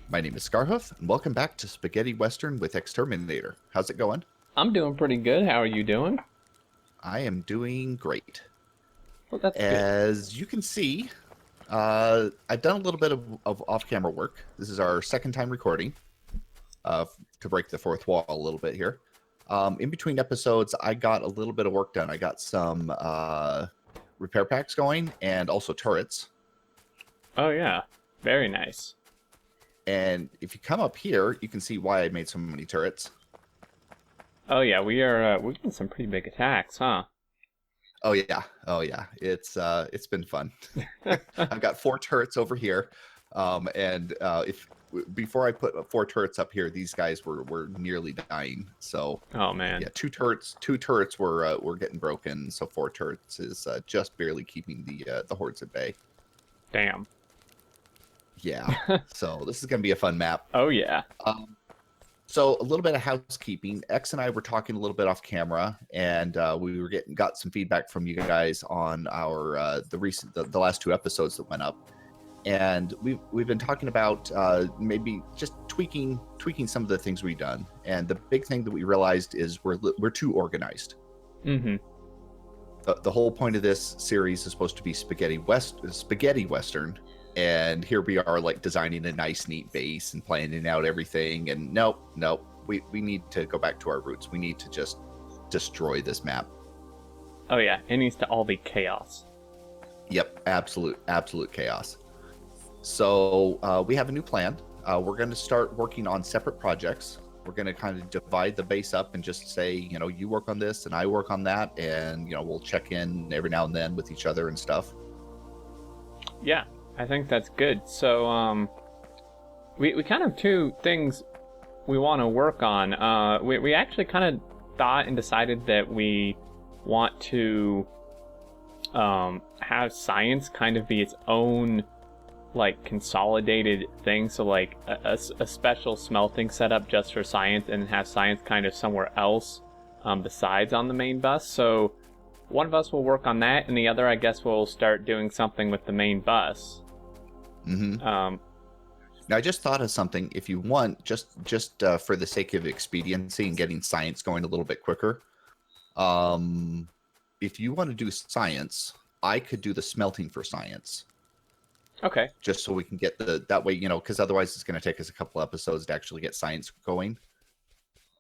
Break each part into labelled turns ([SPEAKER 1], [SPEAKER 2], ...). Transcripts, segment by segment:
[SPEAKER 1] My name is Scarhoof, and welcome back to Spaghetti Western with Exterminator. How's it going?
[SPEAKER 2] I'm doing pretty good. How are you doing?
[SPEAKER 1] I am doing great.
[SPEAKER 2] Well, that's good.
[SPEAKER 1] As you can see, I've done a little bit of off-camera work. This is our second time recording to break the fourth wall a little bit here. In between episodes, I got a little bit of work done. I got some repair packs going and also turrets.
[SPEAKER 2] Oh, yeah. Very nice.
[SPEAKER 1] And if you come up here, you can see why I made so many turrets.
[SPEAKER 2] Oh, yeah. We're getting some pretty big attacks, huh?
[SPEAKER 1] Oh yeah, it's been fun. I've got 4 turrets over here, and if before I put 4 turrets up here, these guys were nearly dying. So
[SPEAKER 2] Oh man.
[SPEAKER 1] yeah, two turrets were getting broken. So 4 turrets is just barely keeping the hordes at bay.
[SPEAKER 2] Damn.
[SPEAKER 1] Yeah. So this is gonna be a fun map.
[SPEAKER 2] Oh yeah.
[SPEAKER 1] So a little bit of housekeeping. X and I were talking a little bit off camera, and we were got some feedback from you guys on our the last 2 episodes that went up, and we've been talking about maybe just tweaking some of the things we've done. And the big thing that we realized is we're too organized.
[SPEAKER 2] Mm-hmm.
[SPEAKER 1] The whole point of this series is supposed to be spaghetti western. And here we are, like, designing a nice, neat base and planning out everything. And nope. We need to go back to our roots. We need to just destroy this map.
[SPEAKER 2] Oh yeah. It needs to all be chaos.
[SPEAKER 1] Yep, absolute chaos. So we have a new plan. We're going to start working on separate projects. We're going to kind of divide the base up and just say, you work on this and I work on that. And, we'll check in every now and then with each other and stuff.
[SPEAKER 2] Yeah. I think that's good. So, we kind of 2 things we want to work on. We actually kind of thought and decided that we want to have science kind of be its own, like, consolidated thing. So, like, a special smelting setup just for science, and have science kind of somewhere else besides on the main bus. So, one of us will work on that, and the other, I guess, will start doing something with the main bus.
[SPEAKER 1] Mm-hmm. Now, I just thought of something. If you want, just for the sake of expediency and getting science going a little bit quicker, if you want to do science, I could do the smelting for science.
[SPEAKER 2] Okay.
[SPEAKER 1] Just so we can get that way, because otherwise it's going to take us a couple episodes to actually get science going.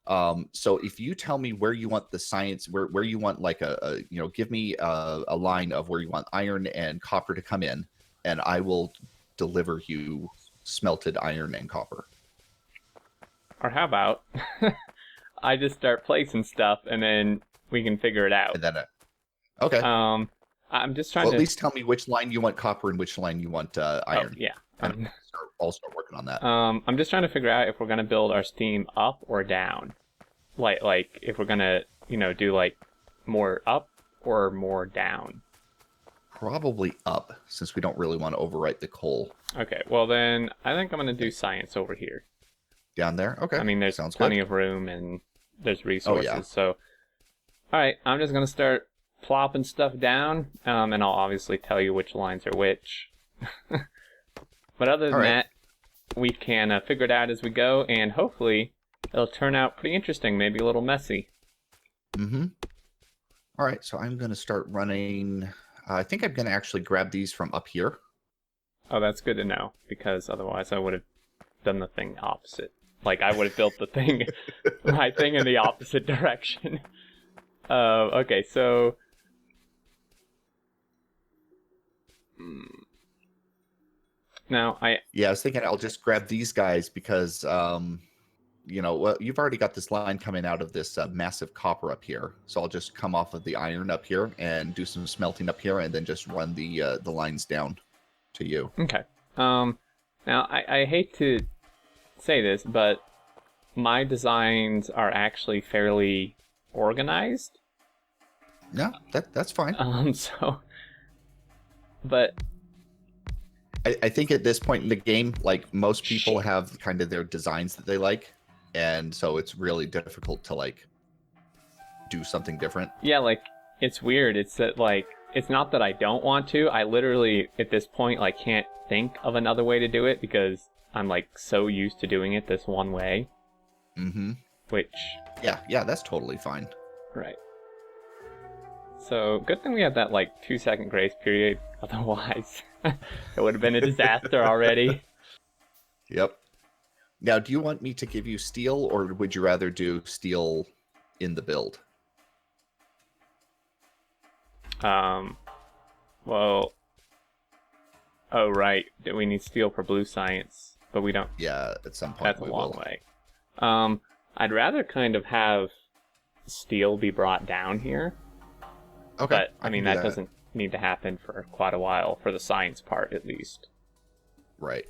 [SPEAKER 1] So if you tell me where you want the science, where you want, like, give me a line of where you want iron and copper to come in, and I will deliver you smelted iron and copper.
[SPEAKER 2] Or how about I just start placing stuff and then we can figure it out.
[SPEAKER 1] And then, okay.
[SPEAKER 2] I'm just trying to
[SPEAKER 1] at least tell me which line you want copper and which line you want iron.
[SPEAKER 2] Oh, yeah.
[SPEAKER 1] And I'll start working on that.
[SPEAKER 2] I'm just trying to figure out if we're gonna build our steam up or down. Like if we're gonna, do like more up or more down.
[SPEAKER 1] Probably up, since we don't really want to overwrite the coal.
[SPEAKER 2] Okay, well then, I think I'm going to do science over here.
[SPEAKER 1] Down there? Okay.
[SPEAKER 2] I mean, there's plenty of room, and there's resources,
[SPEAKER 1] yeah.
[SPEAKER 2] So... Alright, I'm just going to start plopping stuff down, and I'll obviously tell you which lines are which. But other than that, we can figure it out as we go, and hopefully, it'll turn out pretty interesting, maybe a little messy.
[SPEAKER 1] Mm-hmm. Alright, so I'm going to start running... I think I'm going to actually grab these from up here.
[SPEAKER 2] Oh, that's good to know, because otherwise I would have done the thing opposite. Like, I would have built the thing, my thing in the opposite direction. Okay, so... Now,
[SPEAKER 1] Yeah, I was thinking I'll just grab these guys because... well, you've already got this line coming out of this massive copper up here. So I'll just come off of the iron up here and do some smelting up here and then just run the lines down to you.
[SPEAKER 2] Okay. Now, I hate to say this, but my designs are actually fairly organized.
[SPEAKER 1] No, that's fine.
[SPEAKER 2] But...
[SPEAKER 1] I think at this point in the game, like, most people have kind of their designs that they like. And so it's really difficult to, like, do something different.
[SPEAKER 2] Yeah, like, it's weird. It's that, like, it's not that I don't want to. I literally, at this point, like, can't think of another way to do it because I'm like so used to doing it this one way.
[SPEAKER 1] Mm-hmm.
[SPEAKER 2] Which...
[SPEAKER 1] Yeah, that's totally fine.
[SPEAKER 2] Right. So, good thing we had that, like, 2-second grace period. Otherwise, it would have been a disaster already.
[SPEAKER 1] Yep. Now, do you want me to give you steel, or would you rather do steel in the build?
[SPEAKER 2] Well... Oh, right. We need steel for blue science, but we don't...
[SPEAKER 1] Yeah, at some point
[SPEAKER 2] That's a long way. I'd rather kind of have steel be brought down here.
[SPEAKER 1] Okay.
[SPEAKER 2] But, I mean, that doesn't need to happen for quite a while, for the science part, at least.
[SPEAKER 1] Right.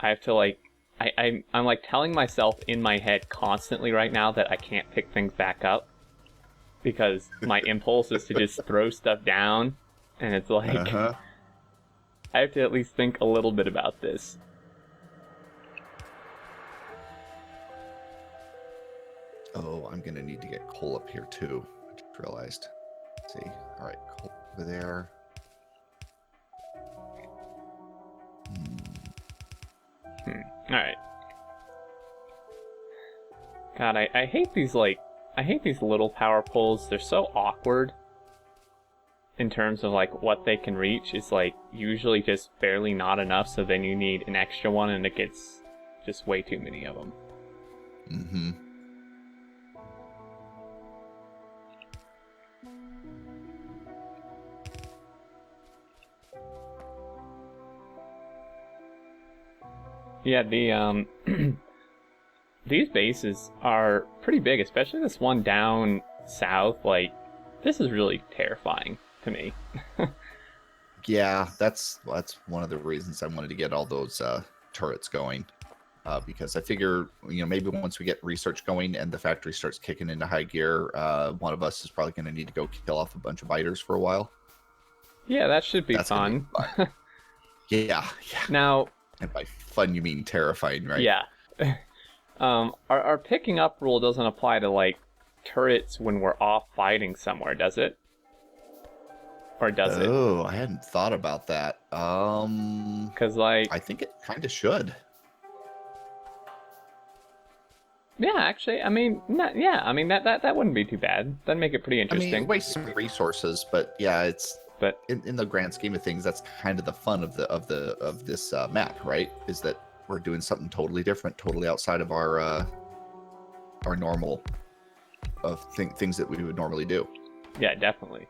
[SPEAKER 2] I have to, like... I'm like, telling myself in my head constantly right now that I can't pick things back up. Because my impulse is to just throw stuff down. And it's like... I have to at least think a little bit about this.
[SPEAKER 1] Oh, I'm going to need to get coal up here, too. I just realized. Let's see. All right, coal over there.
[SPEAKER 2] All right. God, I hate these, like... I hate these little power poles. They're so awkward. In terms of, like, what they can reach. It's, like, usually just barely not enough, so then you need an extra one, and it gets just way too many of them.
[SPEAKER 1] Mm-hmm.
[SPEAKER 2] Yeah, the, these bases are pretty big, especially this one down south. Like, this is really terrifying to me.
[SPEAKER 1] Yeah, that's one of the reasons I wanted to get all those turrets going. Because I figure, maybe once we get research going and the factory starts kicking into high gear, one of us is probably going to need to go kill off a bunch of biters for a while.
[SPEAKER 2] Yeah, that should be fun.
[SPEAKER 1] Yeah.
[SPEAKER 2] Now...
[SPEAKER 1] And by fun, you mean terrifying, right?
[SPEAKER 2] Yeah. Our picking up rule doesn't apply to, like, turrets when we're off fighting somewhere, does it? Or does it?
[SPEAKER 1] Oh, I hadn't thought about that.
[SPEAKER 2] Because, like...
[SPEAKER 1] I think it kind of should.
[SPEAKER 2] Yeah, actually, I mean, that wouldn't be too bad. That'd make it pretty interesting.
[SPEAKER 1] I mean, waste some resources, but yeah, it's...
[SPEAKER 2] But
[SPEAKER 1] in the grand scheme of things, that's kind of the fun of this map, right? Is that we're doing something totally different, totally outside of our normal things that we would normally do.
[SPEAKER 2] Yeah, definitely.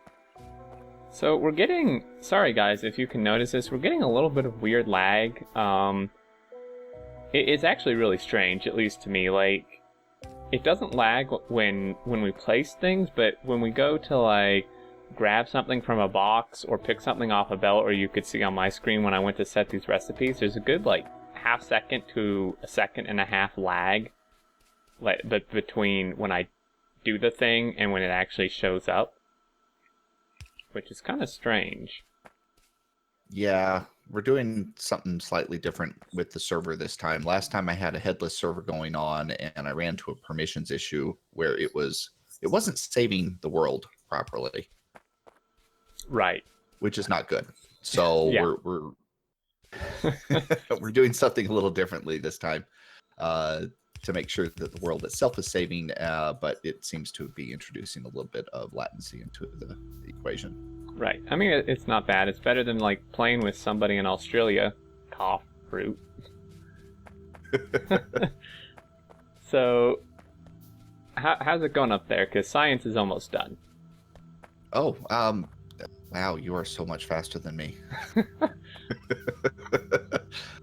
[SPEAKER 2] So we're getting, sorry guys, if you can notice this, we're getting a little bit of weird lag. It's actually really strange, at least to me. Like, it doesn't lag when we place things, but when we go to, like, grab something from a box or pick something off a belt, or you could see on my screen when I went to set these recipes, there's a good, like, half second to a second and a half lag, but between when I do the thing and when it actually shows up, which is kind of strange.
[SPEAKER 1] Yeah, we're doing something slightly different with the server this time. Last time I had a headless server going on, and I ran into a permissions issue where it wasn't saving the world properly.
[SPEAKER 2] Right.
[SPEAKER 1] Which is not good. So
[SPEAKER 2] yeah.
[SPEAKER 1] we're we're doing something a little differently this time to make sure that the world itself is saving, but it seems to be introducing a little bit of latency into the equation.
[SPEAKER 2] Right. I mean, it's not bad. It's better than, like, playing with somebody in Australia. Cough, fruit. So, how's it going up there? Because science is almost done.
[SPEAKER 1] Oh, wow, you are so much faster than me.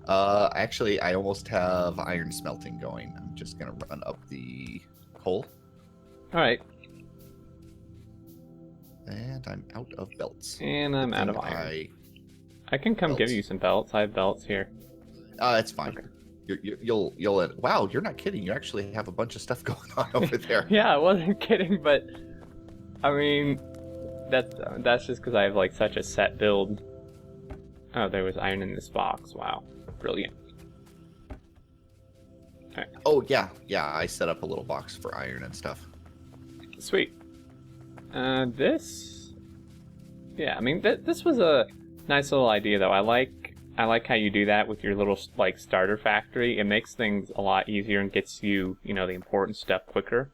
[SPEAKER 1] Actually, I almost have iron smelting going. I'm just going to run up the coal.
[SPEAKER 2] All right.
[SPEAKER 1] And I'm out of belts.
[SPEAKER 2] And I'm out of iron. I can come give you some belts. I have belts here.
[SPEAKER 1] It's fine. Okay. You'll wow, you're not kidding. You actually have a bunch of stuff going on over there.
[SPEAKER 2] Yeah, I wasn't kidding, but I mean, that's just because I have, like, such a set build. Oh, there was iron in this box. Wow, brilliant. All right.
[SPEAKER 1] Oh yeah, I set up a little box for iron and stuff.
[SPEAKER 2] Sweet. This, yeah, I mean, this was a nice little idea, though. I like I like how you do that with your little like starter factory. It makes things a lot easier and gets you, you know, the important stuff quicker.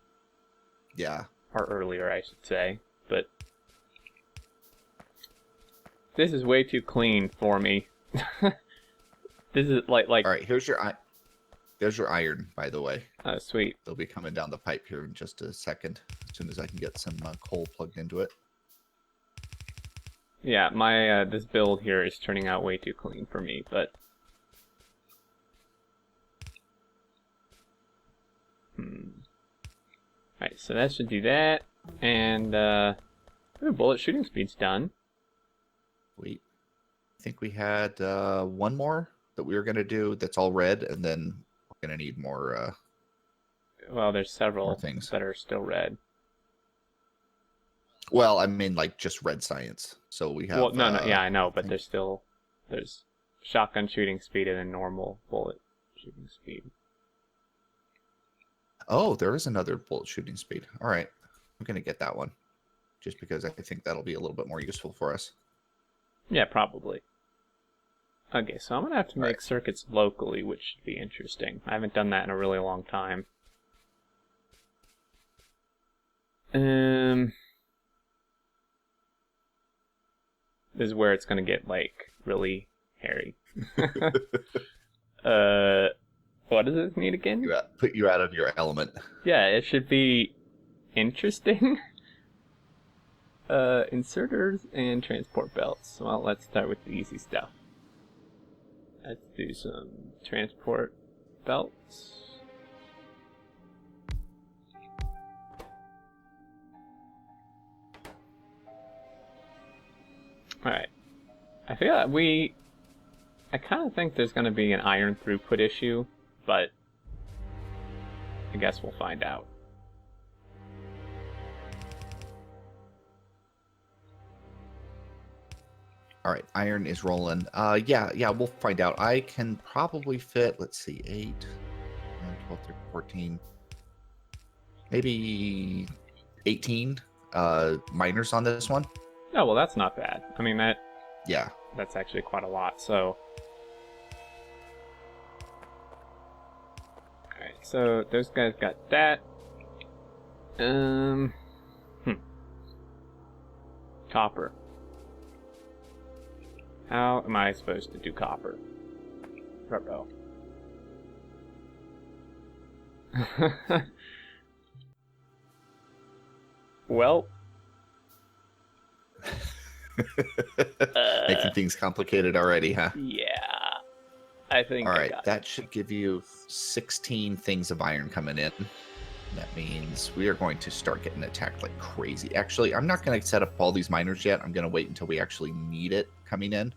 [SPEAKER 1] Yeah.
[SPEAKER 2] Or earlier, I should say. But this is way too clean for me. This is like.
[SPEAKER 1] All right, there's your iron, by the way.
[SPEAKER 2] Oh, sweet.
[SPEAKER 1] They'll be coming down the pipe here in just a second, as soon as I can get some coal plugged into it.
[SPEAKER 2] Yeah, my this build here is turning out way too clean for me, but Alright, so that should do that, and bullet shooting speed's done.
[SPEAKER 1] Wait, I think we had one more that we were gonna do that's all red, and then we're gonna need more.
[SPEAKER 2] Well, there's several
[SPEAKER 1] things
[SPEAKER 2] that are still red.
[SPEAKER 1] Well, I mean, like just red science. So we have.
[SPEAKER 2] Well, no, yeah, I know, but there's shotgun shooting speed and then normal bullet shooting speed.
[SPEAKER 1] Oh, there is another bullet shooting speed. All right, I'm gonna get that one, just because I think that'll be a little bit more useful for us.
[SPEAKER 2] Yeah, probably. Okay, so I'm gonna have to make circuits locally, which should be interesting. I haven't done that in a really long time. This is where it's gonna get like really hairy. What does this need again?
[SPEAKER 1] Put you out of your element.
[SPEAKER 2] Yeah, it should be interesting. Inserters and transport belts. Well, let's start with the easy stuff. Let's do some transport belts. Alright. I feel like I kind of think there's going to be an iron throughput issue, but I guess we'll find out.
[SPEAKER 1] All right, iron is rolling. Yeah, we'll find out. I can probably fit, let's see, 8, 9, 12, 13, 14, maybe 18 miners on this one.
[SPEAKER 2] Oh, well, that's not bad. I mean,
[SPEAKER 1] yeah,
[SPEAKER 2] that's actually quite a lot, so. Alright, so those guys got that. Copper. How am I supposed to do copper? Ruh-roh. Well.
[SPEAKER 1] Making things complicated already, huh?
[SPEAKER 2] Yeah. I think.
[SPEAKER 1] All right, that should give you 16 things of iron coming in. That means we are going to start getting attacked like crazy. Actually, I'm not going to set up all these miners yet. I'm going to wait until we actually need it coming in,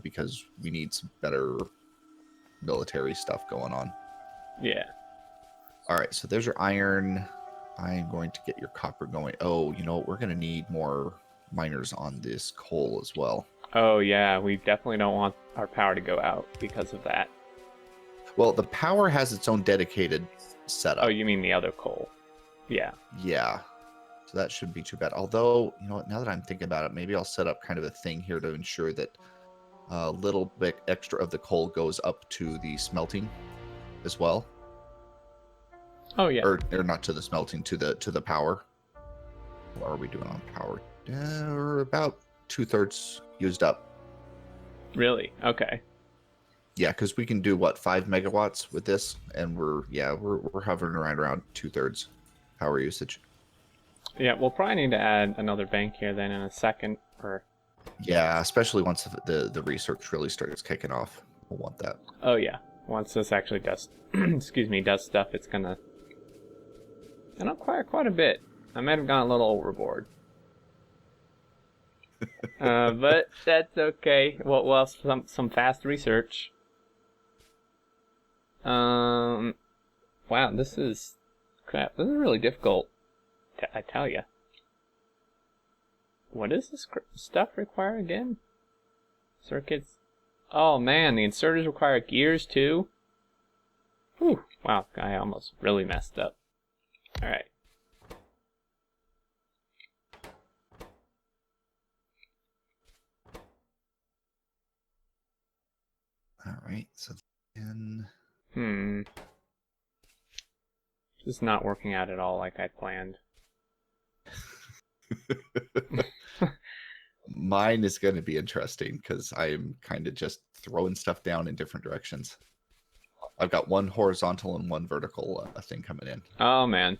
[SPEAKER 1] because we need some better military stuff going on.
[SPEAKER 2] Yeah. All
[SPEAKER 1] right, so there's your iron. I'm going to get your copper going. Oh, you know, we're going to need more miners on this coal as well.
[SPEAKER 2] Oh, yeah, we definitely don't want our power to go out because of that.
[SPEAKER 1] Well, the power has its own dedicated setup.
[SPEAKER 2] Oh, you mean the other coal? Yeah.
[SPEAKER 1] Yeah. So that shouldn't be too bad. Although, you know what, now that I'm thinking about it, maybe I'll set up kind of a thing here to ensure that a little bit extra of the coal goes up to the smelting as well.
[SPEAKER 2] Oh, yeah.
[SPEAKER 1] Or not to the smelting, to the power. What are we doing on power? We're about 2/3 used up.
[SPEAKER 2] Really? Okay.
[SPEAKER 1] Yeah, because we can do what, 5 megawatts with this, and we're hovering around 2/3 power usage.
[SPEAKER 2] Yeah, we'll probably need to add another bank here then in a second.
[SPEAKER 1] Yeah, especially once the research really starts kicking off. We'll want that.
[SPEAKER 2] Oh yeah, once this actually does, does stuff, it's gonna quite a bit. I might have gone a little overboard. But that's okay. Well, some fast research. Wow, this is crap. This is really difficult. I tell you. What does this stuff require again? Circuits. Oh man, the inserters require gears too. Whew. Wow, I almost really messed up. All right.
[SPEAKER 1] All right, so then...
[SPEAKER 2] This is not working out at all like I planned.
[SPEAKER 1] Mine is going to be interesting because I'm kind of just throwing stuff down in different directions. I've got one horizontal and one vertical thing coming in.
[SPEAKER 2] Oh, man.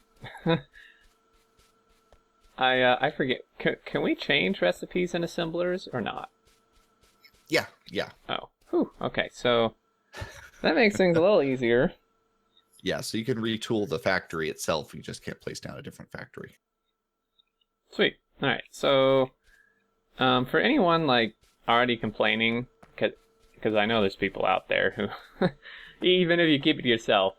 [SPEAKER 2] I forget. Can we change recipes and assemblers or not?
[SPEAKER 1] Yeah.
[SPEAKER 2] Oh, whew. Okay, so that makes things a little easier.
[SPEAKER 1] Yeah, so you can retool the factory itself. You just can't place down a different factory.
[SPEAKER 2] Sweet. All right, so for anyone like already complaining, because I know there's people out there who, even if you keep it to yourself,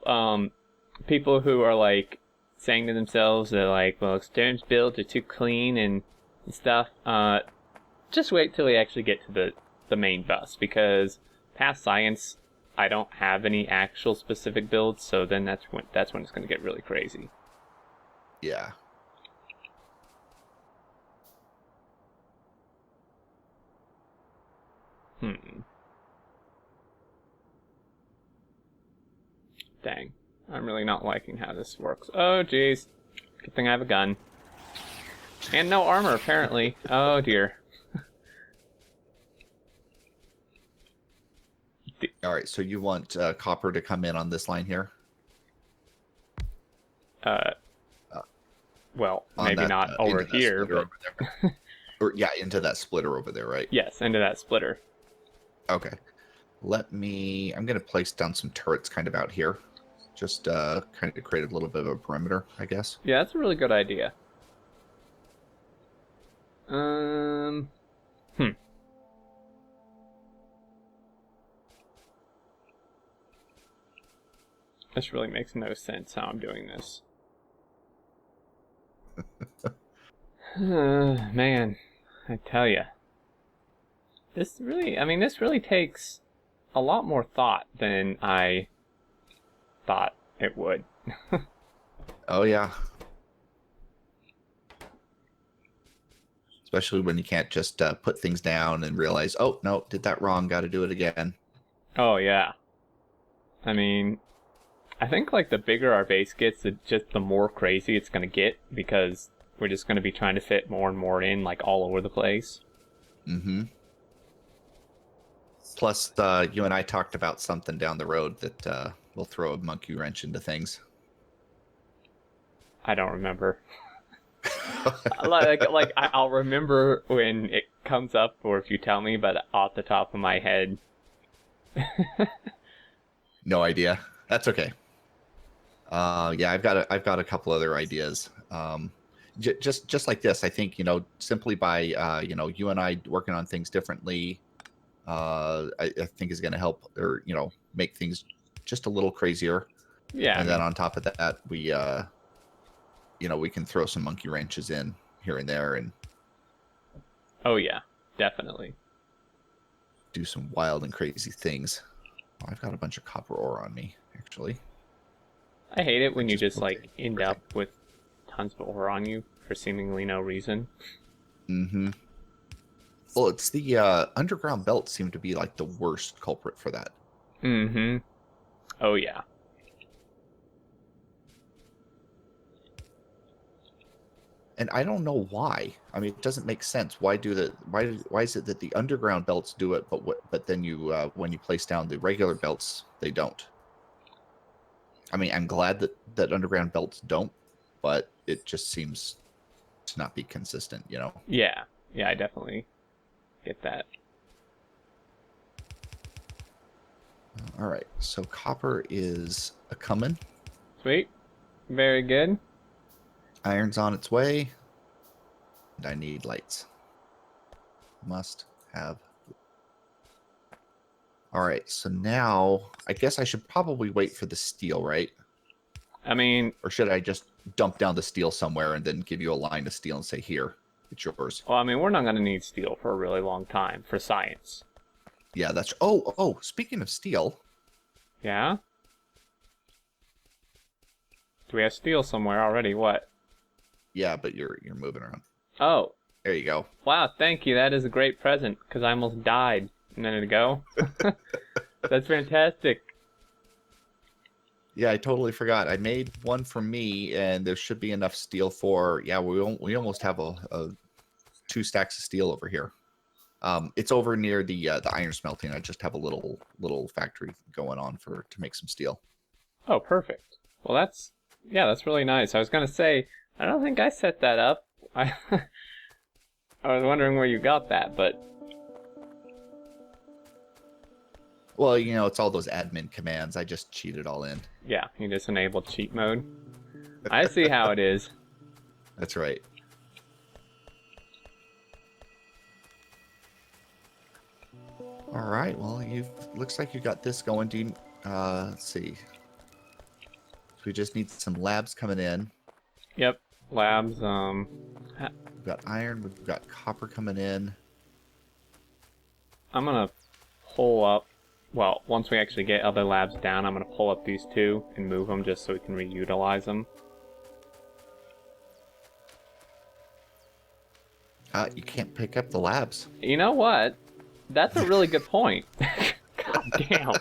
[SPEAKER 2] people who are like saying to themselves that like, well, Stern's builds are too clean and stuff. Just wait till we actually get to the main bus, because past science, I don't have any actual specific builds, so then that's when it's going to get really crazy.
[SPEAKER 1] Yeah.
[SPEAKER 2] Dang. I'm really not liking how this works. Oh, jeez. Good thing I have a gun. And no armor, apparently. Oh, dear.
[SPEAKER 1] All right, so you want copper to come in on this line here?
[SPEAKER 2] Well, maybe not over here, but...
[SPEAKER 1] Over there. Or, yeah, into that splitter over there, right?
[SPEAKER 2] Yes, into that splitter.
[SPEAKER 1] Okay. I'm going to place down some turrets kind of out here. Just kind of create a little bit of a perimeter, I guess.
[SPEAKER 2] Yeah, that's a really good idea. This really makes no sense how I'm doing this. Man, I tell you. This really takes a lot more thought than I thought it would.
[SPEAKER 1] Oh, yeah. Especially when you can't just put things down and realize, oh, no, did that wrong, got to do it again.
[SPEAKER 2] Oh, yeah. I mean, I think like the bigger our base gets, the more crazy it's going to get, because we're just going to be trying to fit more and more in, like, all over the place.
[SPEAKER 1] Mm-hmm. Plus, you and I talked about something down the road that will throw a monkey wrench into things.
[SPEAKER 2] I don't remember. like I'll remember when it comes up, or if you tell me, but off the top of my head.
[SPEAKER 1] No idea. That's okay. Yeah, I've got a couple other ideas. Just like this, I think, simply by you and I working on things differently, I think is going to help, or make things just a little crazier.
[SPEAKER 2] Yeah.
[SPEAKER 1] And then on top of that, we can throw some monkey wrenches in here and there and.
[SPEAKER 2] Oh yeah, definitely.
[SPEAKER 1] Do some wild and crazy things. Oh, I've got a bunch of copper ore on me, actually.
[SPEAKER 2] I hate it when you just like end up with tons of ore on you for seemingly no reason.
[SPEAKER 1] Mm-hmm. Well, it's the underground belts seem to be like the worst culprit for that.
[SPEAKER 2] Mm-hmm. Oh yeah.
[SPEAKER 1] And I don't know why. I mean, it doesn't make sense. Why is it that the underground belts do it, but then you when you place down the regular belts, they don't? I mean, I'm glad that underground belts don't, but it just seems to not be consistent,
[SPEAKER 2] Yeah, I definitely get that.
[SPEAKER 1] All right, so copper is a coming.
[SPEAKER 2] Sweet, very good.
[SPEAKER 1] Iron's on its way. And I need lights. Must have. All right, so now I guess I should probably wait for the steel, right?
[SPEAKER 2] I mean...
[SPEAKER 1] Or should I just dump down the steel somewhere and then give you a line of steel and say, here, it's yours?
[SPEAKER 2] Well, I mean, we're not going to need steel for a really long time for science.
[SPEAKER 1] Yeah, that's... Oh, speaking of steel...
[SPEAKER 2] Yeah? Do we have steel somewhere already? What?
[SPEAKER 1] Yeah, but you're moving around.
[SPEAKER 2] Oh.
[SPEAKER 1] There you go.
[SPEAKER 2] Wow, thank you. That is a great present, because I almost died a minute ago. That's fantastic.
[SPEAKER 1] Yeah, I totally forgot. I made one for me, and there should be enough steel for. Yeah, we almost have a 2 stacks of steel over here. It's over near the iron smelting. I just have a little factory going on to make some steel.
[SPEAKER 2] Oh, perfect. Well, that's really nice. I was gonna say, I don't think I set that up. I was wondering where you got that, but
[SPEAKER 1] Well, it's all those admin commands. I just cheat it all in.
[SPEAKER 2] yeah, you just enabled cheat mode. I see how it is.
[SPEAKER 1] That's right. All right. Well, looks like you got this going. Do you, let's see. So we just need some labs coming in.
[SPEAKER 2] Yep, labs.
[SPEAKER 1] We've got iron. We've got copper coming in.
[SPEAKER 2] I'm gonna pull up. Well, once we actually get other labs down, I'm gonna pull up these 2 and move them just so we can reutilize them.
[SPEAKER 1] You can't pick up the labs.
[SPEAKER 2] You know what? That's a really good point. God damn.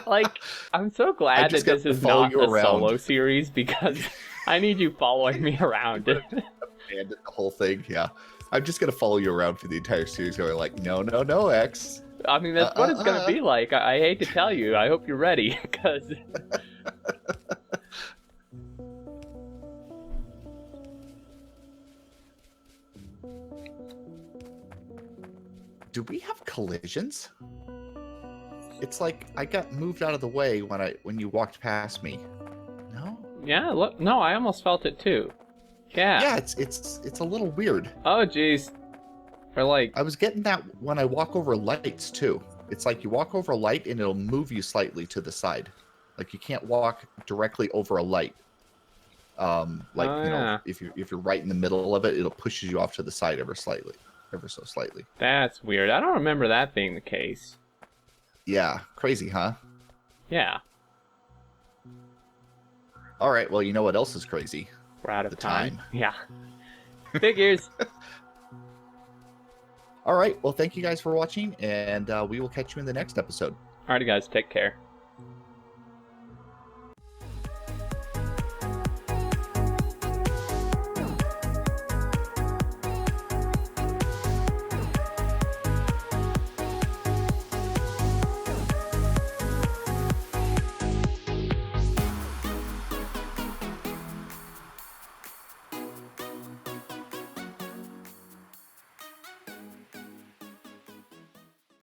[SPEAKER 2] Like, I'm so glad that this is not a solo series because I need you following me around.
[SPEAKER 1] And the whole thing, yeah. I'm just gonna follow you around for the entire series, going like, no, X.
[SPEAKER 2] I mean, that's what it's gonna be like. I hate to tell you. I hope you're ready, because.
[SPEAKER 1] Do we have collisions? It's like I got moved out of the way when you walked past me. No?
[SPEAKER 2] Yeah, look, no, I almost felt it too. Yeah.
[SPEAKER 1] Yeah, it's a little weird.
[SPEAKER 2] Oh jeez. Or like
[SPEAKER 1] I was getting that when I walk over lights too. It's like you walk over a light and it'll move you slightly to the side. Like you can't walk directly over a light. If you're right in the middle of it, it'll pushes you off to the side ever so slightly.
[SPEAKER 2] That's weird. I don't remember that being the case.
[SPEAKER 1] Yeah, crazy, huh?
[SPEAKER 2] Yeah.
[SPEAKER 1] All right, well, you know what else is crazy?
[SPEAKER 2] We're out of time. Yeah. Figures.
[SPEAKER 1] All right, well, thank you guys for watching, and we will catch you in the next episode.
[SPEAKER 2] Alrighty, guys, take care.